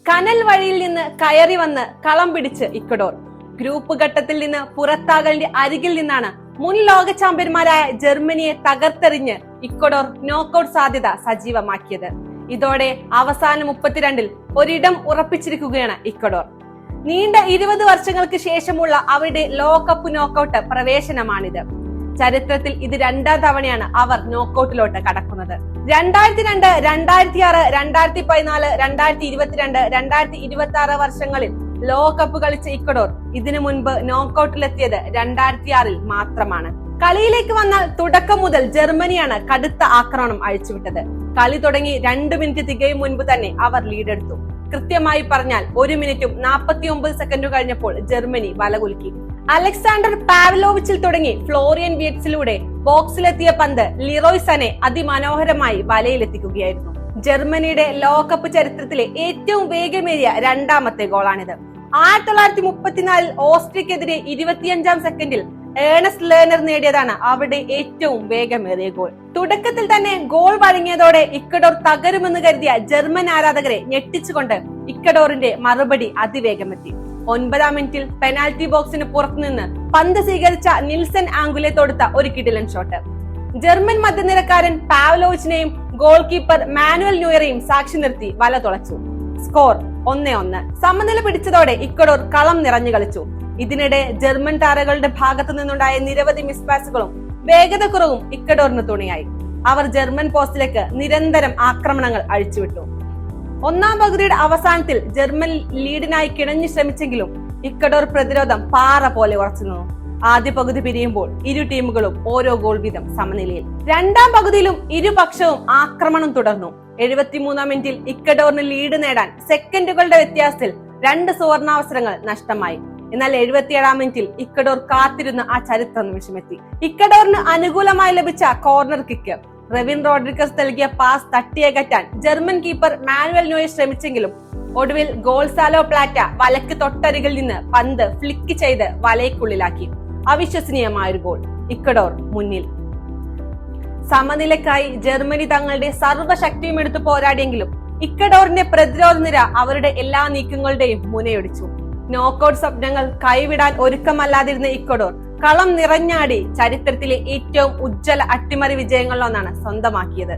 കനൽ വഴിയിൽ നിന്ന് കയറി വന്ന് കളം പിടിച്ച് ഇക്വഡോർ. ഗ്രൂപ്പ് ഘട്ടത്തിൽ നിന്ന് പുറത്താകലിന്റെ അരികിൽ നിന്നാണ് മുൻ ലോക ചാമ്പ്യന്മാരായ ജർമ്മനിയെ തകർത്തെറിഞ്ഞ് ഇക്വഡോർ നോക്കൌട്ട് സാധ്യത സജീവമാക്കിയത്. ഇതോടെ അവസാന 32-ൽ ഒരിടം ഉറപ്പിച്ചിരിക്കുകയാണ് ഇക്വഡോർ. നീണ്ട 20 വർഷങ്ങൾക്ക് ശേഷമുള്ള അവരുടെ ലോകകപ്പ് നോക്കൌട്ട് പ്രവേശനമാണിത്. ചരിത്രത്തിൽ ഇത് 2ാം തവണയാണ് അവർ നോക്കൌട്ടിലോട്ട് കടക്കുന്നത്. 2002, 2006, 2014, 2022, 2026 വർഷങ്ങളിൽ ലോകകപ്പ് കളിച്ച ഇക്വഡോർ ഇതിനു മുൻപ് നോക്കൌട്ടിലെത്തിയത് 2006-ൽ മാത്രമാണ്. കളിയിലേക്ക് വന്നാൽ തുടക്കം മുതൽ ജർമ്മനിയാണ് കടുത്ത ആക്രമണം അഴിച്ചുവിട്ടത്. കളി തുടങ്ങി 2 മിനിറ്റ് തികയും മുൻപ് തന്നെ അവർ ലീഡെടുത്തു. കൃത്യമായി പറഞ്ഞാൽ 1 മിനിറ്റും 49 സെക്കൻഡും കഴിഞ്ഞപ്പോൾ ജർമ്മനി വലകുലുക്കി. അലക്സാണ്ടർ പാവ്ലോവിച്ചിൽ തുടങ്ങി ഫ്ലോറിയൻ വിയറ്റ്സിലൂടെ ബോക്സിലെത്തിയ പന്ത് ലിറോയ് സനെ അതിമനോഹരമായി വലയിലെത്തിക്കുകയായിരുന്നു. ജർമ്മനിയുടെ ലോകകപ്പ് ചരിത്രത്തിലെ ഏറ്റവും വേഗമേറിയ 2ാമത്തെ ഗോളാണിത്. 1934-ൽ ഓസ്ട്രിയക്കെതിരെ 25-ാം സെക്കൻഡിൽ ഏണസ്റ്റ് ലേണർ നേടിയതാണ് അവരുടെ ഏറ്റവും വേഗമേറിയ ഗോൾ. തുടക്കത്തിൽ തന്നെ ഗോൾ വഴങ്ങിയതോടെ ഇക്വഡോർ തകരുമെന്ന് കരുതിയ ജർമ്മൻ ആരാധകരെ ഞെട്ടിച്ചുകൊണ്ട് ഇക്വഡോറിന്റെ മറുപടി അതിവേഗമെത്തി. 9-ാം മിനിറ്റിൽ പെനാൽറ്റി ബോക്സിന് പുറത്തുനിന്ന് പന്ത് സ്വീകരിച്ച നിൽസൺ ആംഗുലെ തൊടുത്ത ഒരു കിടിലൻ ഷോട്ട് ജർമ്മൻ മധ്യനിരക്കാരൻ പാവ്ലോവിച്ചിനെയും ഗോൾ കീപ്പർ മാനുവൽ ന്യൂയറെയും സാക്ഷി നിർത്തി വല തുളച്ചു. സ്കോർ 1-1. സമനില പിടിച്ചതോടെ ഇക്വഡോർ കളം നിറഞ്ഞു കളിച്ചു. ഇതിനിടെ ജർമ്മൻ താരങ്ങളുടെ ഭാഗത്തു നിന്നുണ്ടായ നിരവധി മിസ്പാസുകളും വേഗത കുറവും ഇക്വഡോറിന് തുണയായി. അവർ ജർമ്മൻ പോസ്റ്റിലേക്ക് നിരന്തരം ആക്രമണങ്ങൾ അഴിച്ചുവിട്ടു. 1ാം പകുതിയുടെ അവസാനത്തിൽ ജർമ്മൻ ലീഡിനായി കിണഞ്ഞു ശ്രമിച്ചെങ്കിലും ഇക്വഡോർ പ്രതിരോധം പാറ പോലെ ഉറച്ചു നിന്നു. ആദ്യ പകുതി പിരിയുമ്പോൾ ഇരു ടീമുകളും ഓരോ ഗോൾ വീതം സമനിലയിൽ. 2ാം പകുതിയിലും ഇരുപക്ഷവും ആക്രമണം തുടർന്നു. 73-ാം മിനിറ്റിൽ ഇക്വഡോറിന് ലീഡ് നേടാൻ സെക്കൻഡുകളുടെ വ്യത്യാസത്തിൽ 2 സുവർണാവസരങ്ങൾ നഷ്ടമായി. എന്നാൽ 77-ാം മിനിറ്റിൽ ഇക്വഡോർ കാത്തിരുന്ന ആ ചരിത്ര നിമിഷമെത്തി. ഇക്വഡോറിന് അനുകൂലമായി ലഭിച്ച കോർണർ കിക്ക് റെവിൻ റോഡ്രിഗസ് നൽകിയ പാസ് തട്ടിയകറ്റാൻ ജർമ്മൻ കീപ്പർ മാനുവൽ നോയർ ശ്രമിച്ചെങ്കിലും ഒടുവിൽ ഗോൾസാലോ പ്ലാറ്റ വലക്ക് തൊട്ടരികിൽ നിന്ന് പന്ത് ഫ്ലിക്ക് ചെയ്ത് വലയ്ക്കുള്ളിലാക്കി. അവിശ്വസനീയമായൊരു ഗോൾ. ഇക്വഡോർ മുന്നിൽ. സമനിലക്കായി ജർമ്മനി തങ്ങളുടെ സർവ്വശക്തിയും എടുത്തു പോരാടിയെങ്കിലും ഇക്വഡോറിന്റെ പ്രതിരോധ നിര അവരുടെ എല്ലാ നീക്കങ്ങളുടെയും മുനയൊടിച്ചു. നോക്കൌട്ട് സ്വപ്നങ്ങൾ കൈവിടാൻ ഒരുക്കമല്ലാതിരുന്ന ഇക്വഡോർ കളം നിറഞ്ഞാടി ചരിത്രത്തിലെ ഏറ്റവും ഉജ്ജ്വല അട്ടിമറി വിജയങ്ങളിലൊന്നാണ് സ്വന്തമാക്കിയത്.